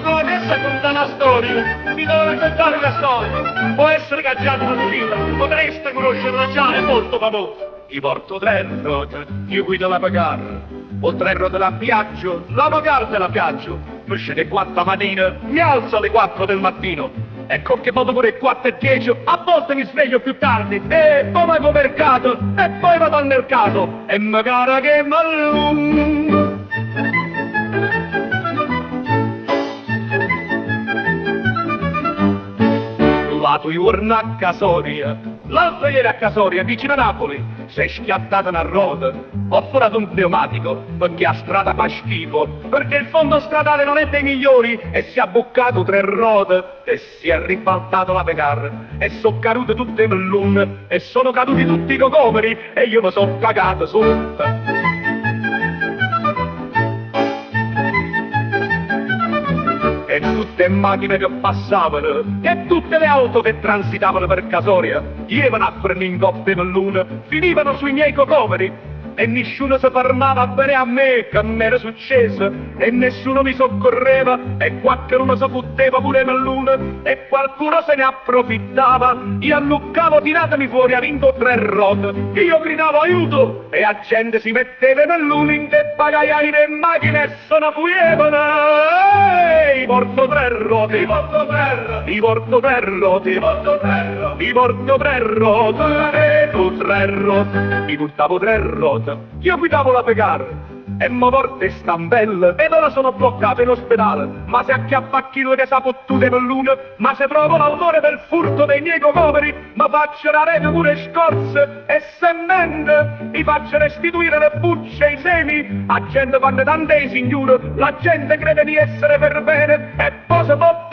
Adesso conta una storia, mi devo raccontare una storia. Può essere che a Gianni Sila potreste conoscere già, è molto famoso. Ti porto tre rote, io guido la pagare. O tre rote la piaggio, la pagare te la piaggio. Tu scende 4 mattina, mi alzo alle 4 del mattino. E con che modo pure 4 e 10, a volte mi sveglio più tardi. E poi vado al mercato, e poi vado al mercato. E magari che m'allungo. La tua giorno a Casoria, l'altro ieri a Casoria, vicino a Napoli, si è schiattata una ruota, ho forato un pneumatico, perché a strada fa schifo, perché il fondo stradale non è dei migliori, e si è buccato 3 ruote, e si è ribaltato la pecar, e sono cadute tutte le mellune, e sono caduti tutti i cocomeri, e io mi sono cagato sotto. E tutte le macchine che passavano, e tutte le auto che transitavano per Casoria, ievano a prendere in coppe per luna, finivano sui miei cocomeri, e nessuno si fermava a bere a me che m'era successo, e nessuno mi soccorreva, e qualcuno si fotteva pure per luna, e qualcuno se ne approfittava. Io alluccavo, tiratemi fuori, ha vinto 3 rote, io gridavo aiuto, e la gente si metteva per luna, in che pagaiani le macchine se ne fuievano. Mi porto 3 rote, mi porto 3 rote, mi porto 3 rote, mi porto 3 rote, mi porto 3 rote, tu 3 rote, mi buttavo 3 rote. Io guidavo la Pegar e mo porte stampelle ed ora sono bloccato in ospedale. Ma se acchiappa a chi che sa fottute per l'una, ma se trovo l'autore del furto dei miei cocomeri, ma faccio la rete pure scorze e semente, mi faccio restituire le bucce e i semi. La gente fanno tante signore, la gente crede di essere per bene e poi se può